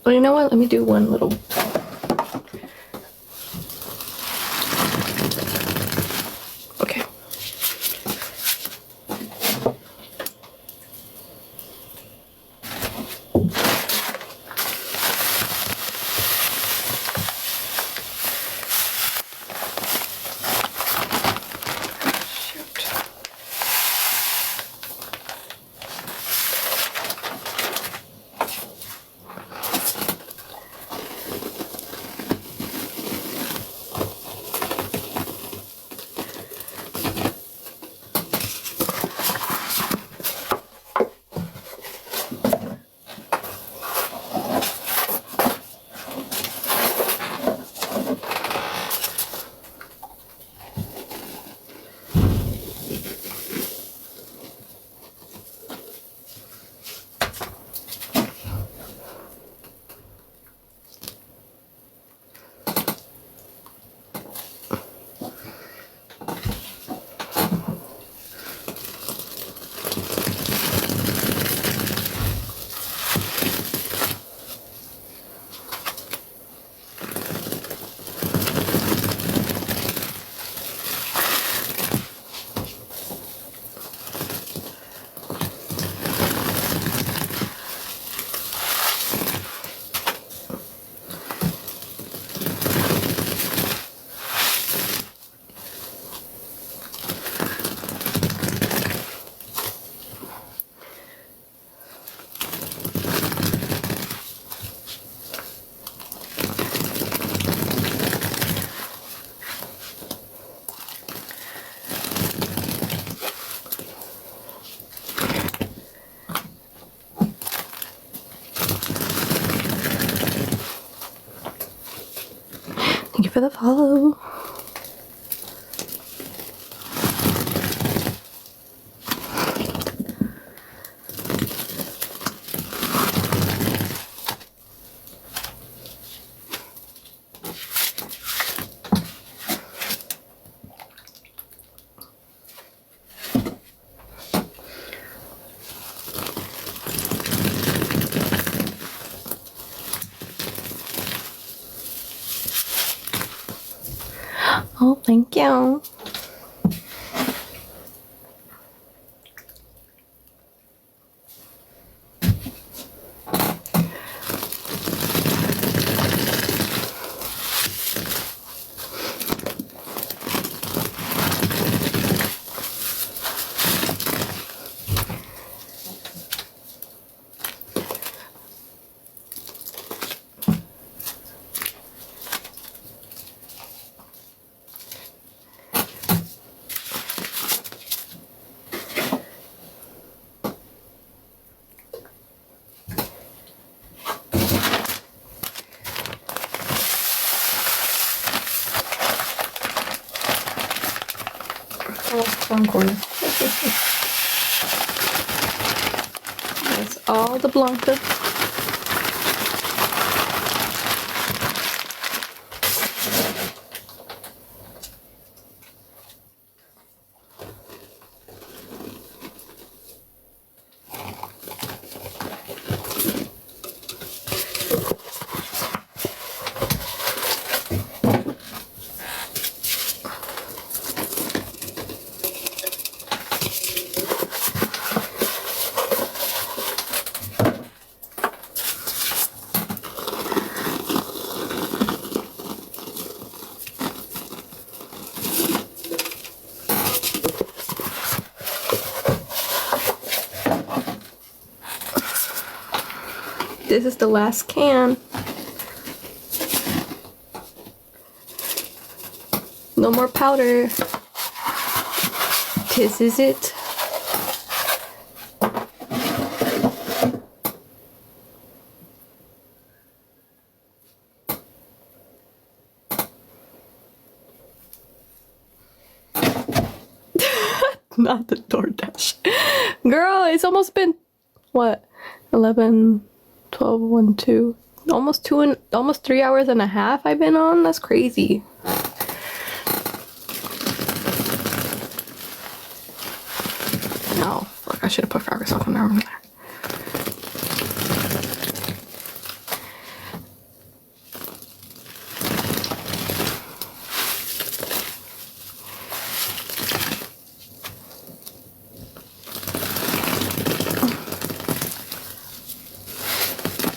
Well, you know what? Let me do one little. Okay. Thank you for the follow. Oh, thank you. Wrong corner. That's all the Blanca. This is the last can. No more powder. This is it. Not the DoorDash. Girl, it's almost been, what, 11, 12, 1, 2, almost 3 hours and a half I've been on? That's crazy. No, fuck, I should have put fireworks off on there.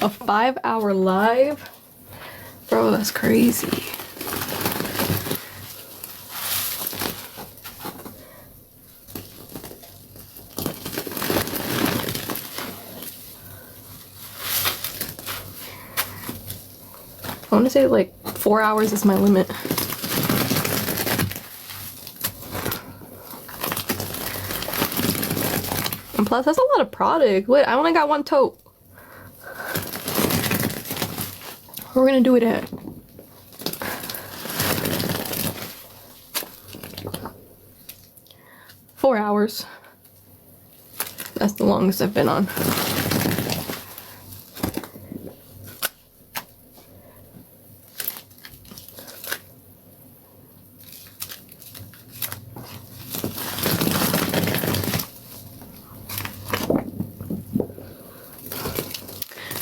A 5-hour live? Bro, that's crazy. I want to say like 4 hours is my limit. And plus, that's a lot of product. Wait, I only got one tote. Where are we gonna do it at? Four hours. That's the longest I've been on.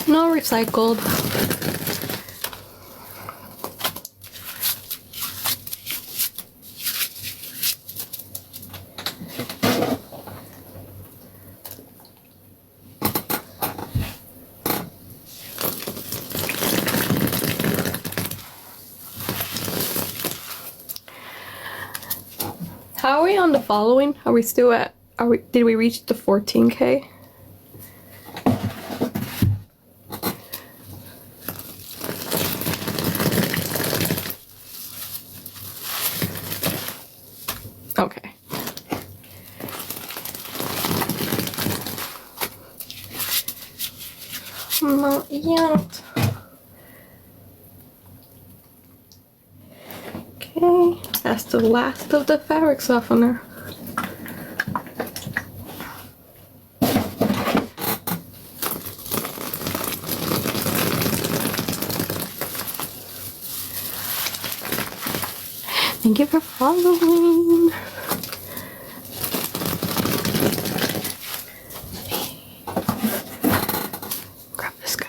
No recycled. How are we on the following? Are we still at, did we reach the 14K? Okay. Not yet. Okay, that's the last of the fabric softener. Thank you for following. Grab this guy.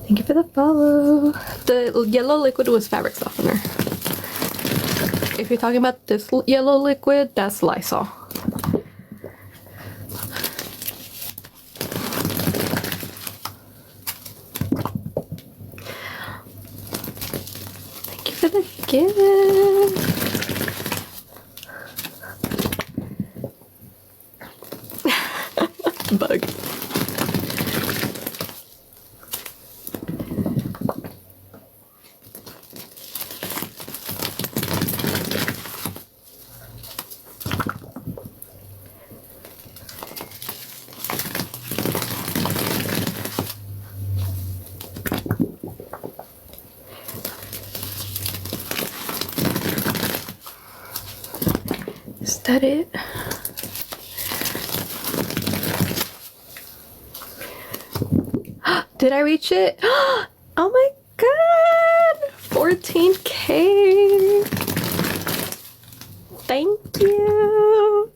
Thank you for the follow. The yellow liquid was fabric softener. If you're talking about this yellow liquid, that's Lysol. Thank you for the gift. Bug. Is that it? Did I reach it? Oh my god! 14K! Thank you!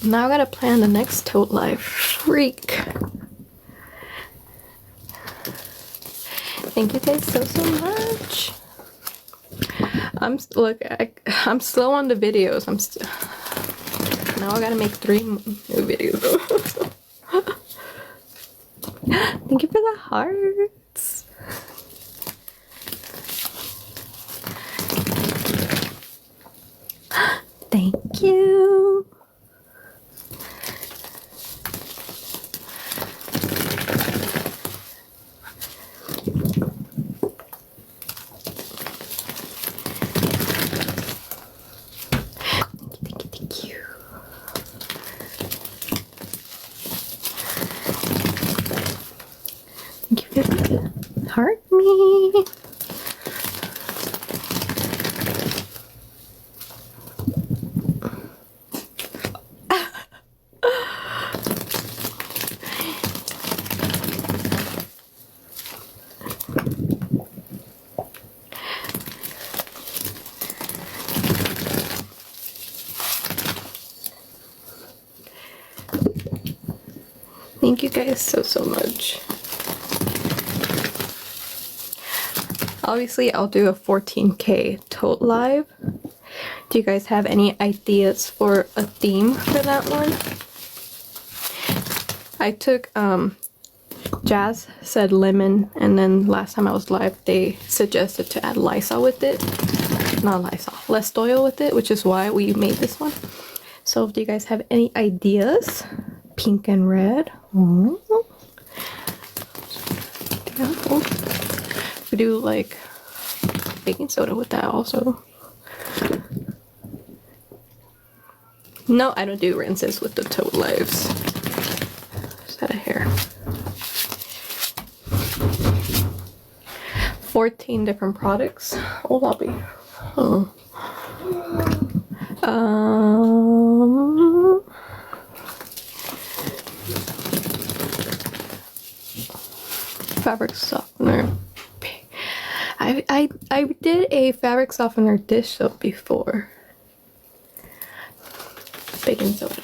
Now I gotta plan the next tote life. Freak! Thank you guys so much. I'm slow on the videos. Now I gotta make 3 new videos. Thank you for the hearts. Thank you. Heart me. Thank you guys so much. Obviously, I'll do a 14K tote live. Do you guys have any ideas for a theme for that one? I took, Jazz said lemon, and then last time I was live, they suggested to add Lysol with it. Not Lysol, less oil with it, which is why we made this one. So do you guys have any ideas? Pink and red. We do like baking soda with that also. No, I don't do rinses with the tote lives. Is that a hair? 14 different products. Oh, lobby. Oh. Fabric softener. I did a fabric softener dish soap before. Baking soda.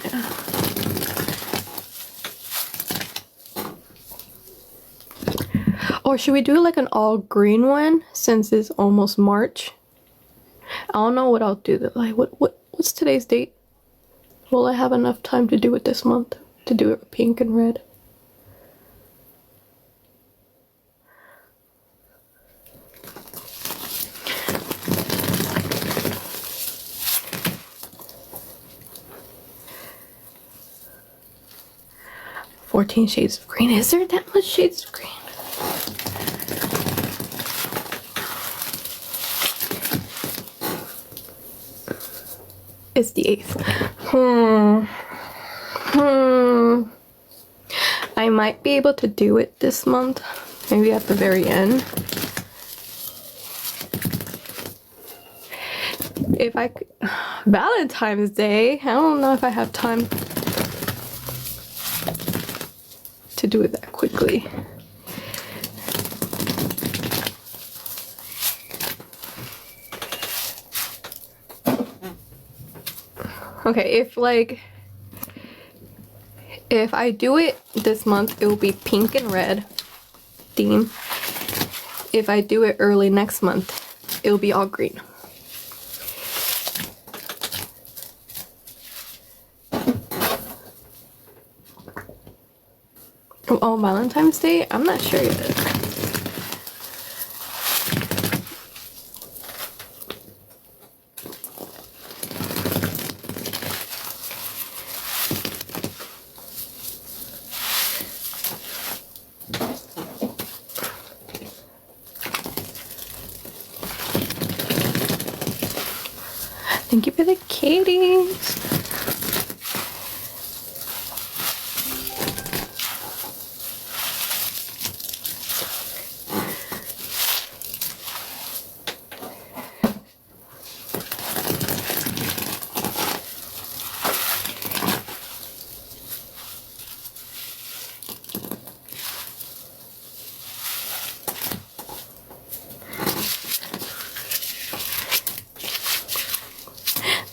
Or should we do like an all green one since it's almost March? I don't know what I'll do. Like what's today's date? Will I have enough time to do it this month? To do it pink and red? "14 shades of green." Is there that much shades of green? It's the 8th. I might be able to do it this month. Maybe at the very end. If I could... Valentine's Day? I don't know if I have time to do it that quickly. Okay, if I do it this month, it will be pink and red theme. If I do it early next month, it will be all green. Oh, Valentine's Day? I'm not sure yet. Thank you for the kitties.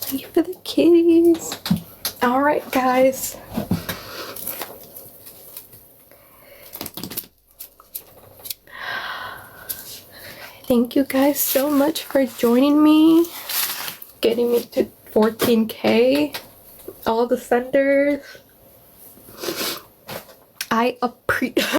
Thank you for the kitties. Alright, guys. Thank you guys so much for joining me. Getting me to 14K. All the senders. I appreciate